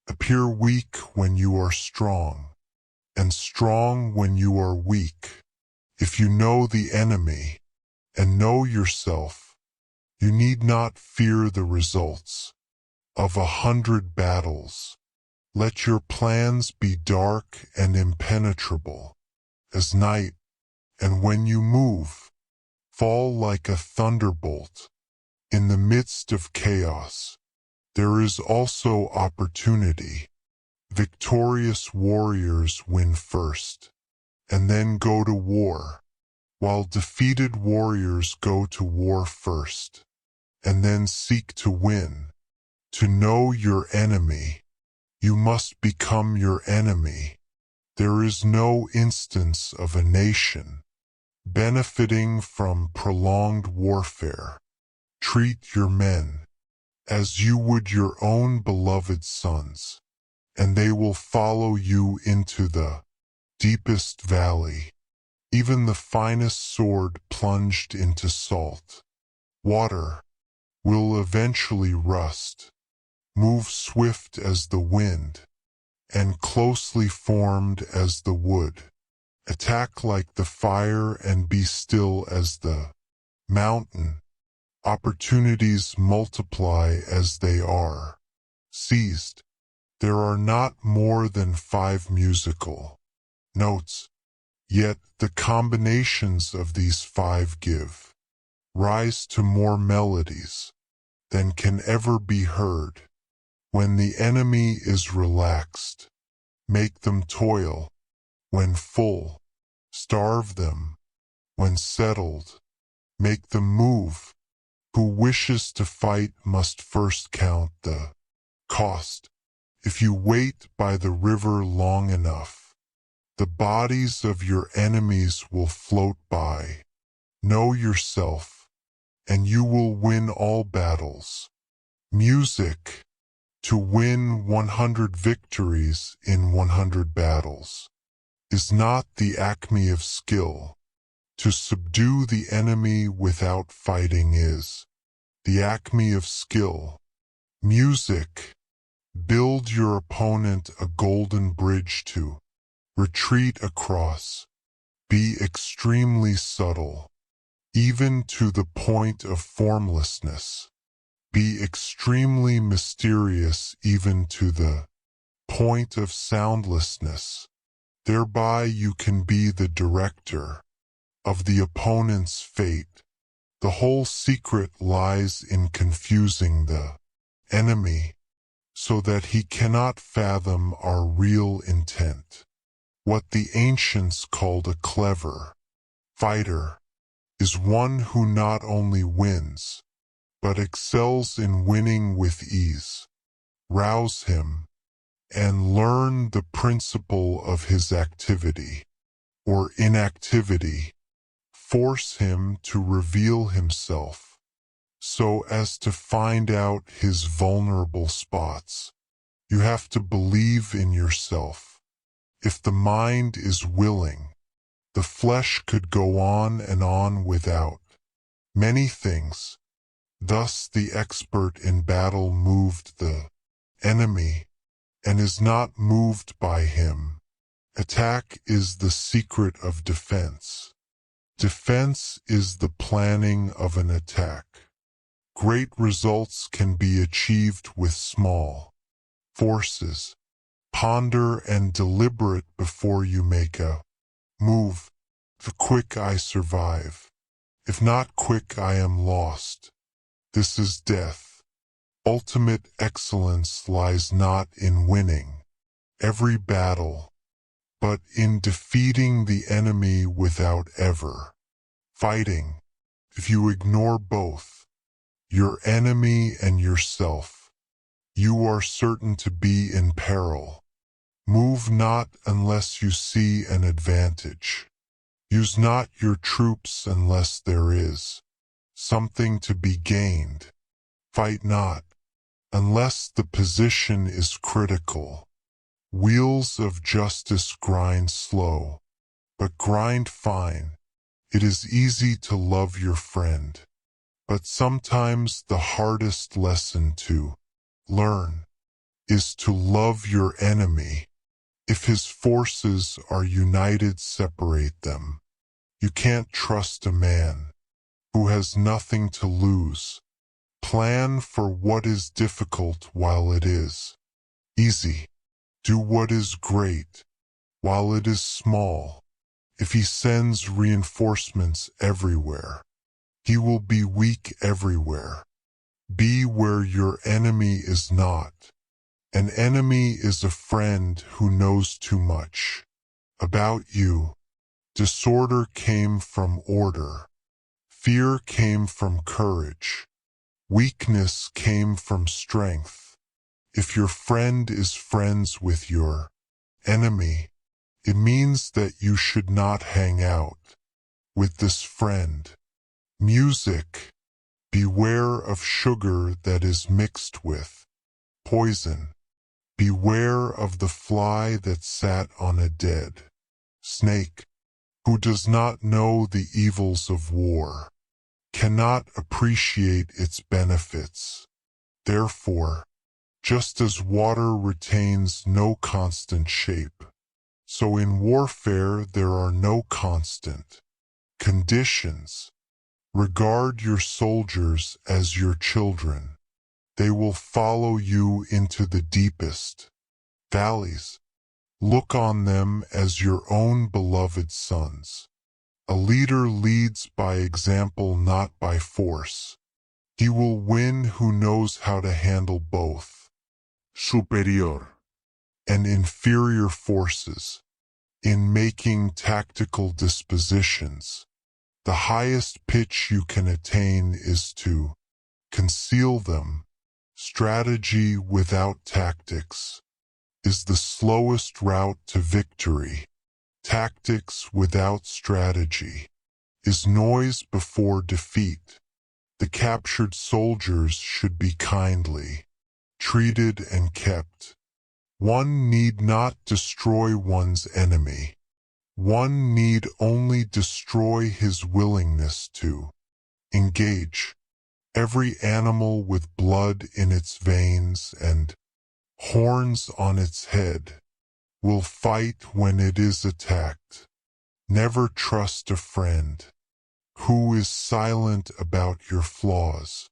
Appear weak when you are strong, and strong when you are weak. If you know the enemy, and know yourself, you need not fear the results of 100 battles. Let your plans be dark and impenetrable as night, and when you move, fall like a thunderbolt. In the midst of chaos, there is also opportunity. Victorious warriors win first, and then go to war, while defeated warriors go to war first, and then seek to win. To know your enemy, you must become your enemy. There is no instance of a nation benefiting from prolonged warfare. Treat your men as you would your own beloved sons, and they will follow you into the deepest valley. Even the finest sword plunged into salt water will eventually rust. Move swift as the wind, and closely formed as the wood. Attack like the fire and be still as the mountain. Opportunities multiply as they are seized. There are not more than 5 musical notes, yet the combinations of these 5 give rise to more melodies than can ever be heard. When the enemy is relaxed, make them toil. When full, starve them. When settled, make them move. Who wishes to fight must first count the cost. If you wait by the river long enough, the bodies of your enemies will float by. Know yourself, and you will win all battles. Music. To win 100 victories in 100 battles is not the acme of skill. To subdue the enemy without fighting is the acme of skill. Music. Build your opponent a golden bridge to retreat across. Be extremely subtle, even to the point of formlessness. Be extremely mysterious even to the point of soundlessness. Thereby you can be the director of the opponent's fate. The whole secret lies in confusing the enemy so that he cannot fathom our real intent. What the ancients called a clever fighter is one who not only wins, but excels in winning with ease. Rouse him, and learn the principle of his activity, or inactivity. Force him to reveal himself, so as to find out his vulnerable spots. You have to believe in yourself. If the mind is willing, the flesh could go on and on without many things. Thus the expert in battle moved the enemy, and is not moved by him. Attack is the secret of defense. Defense is the planning of an attack. Great results can be achieved with small forces. Ponder and deliberate before you make a move. The quick I survive. If not quick I am lost. This is death. Ultimate excellence lies not in winning every battle, but in defeating the enemy without ever fighting. If you ignore both, your enemy and yourself, you are certain to be in peril. Move not unless you see an advantage. Use not your troops unless there is something to be gained. Fight not unless the position is critical. Wheels of justice grind slow, but grind fine. It is easy to love your friend, but sometimes the hardest lesson to learn is to love your enemy. If his forces are united, separate them. You can't trust a man who has nothing to lose. Plan for what is difficult while it is easy. Do what is great while it is small. If he sends reinforcements everywhere, he will be weak everywhere. Be where your enemy is not. An enemy is a friend who knows too much about you. Disorder came from order. Fear came from courage. Weakness came from strength. If your friend is friends with your enemy, it means that you should not hang out with this friend. Music. Beware of sugar that is mixed with poison. Beware of the fly that sat on a dead snake. Who does not know the evils of war cannot appreciate its benefits. Therefore, just as water retains no constant shape, so in warfare there are no constant conditions. Regard your soldiers as your children. They will follow you into the deepest valleys. Look on them as your own beloved sons. A leader leads by example, not by force. He will win who knows how to handle both superior and inferior forces. In making tactical dispositions, the highest pitch you can attain is to conceal them. Strategy without tactics is the slowest route to victory. Tactics without strategy is noise before defeat. The captured soldiers should be kindly treated and kept. One need not destroy one's enemy. One need only destroy his willingness to engage. Every animal with blood in its veins and horns on its head will fight when it is attacked. Never trust a friend who is silent about your flaws.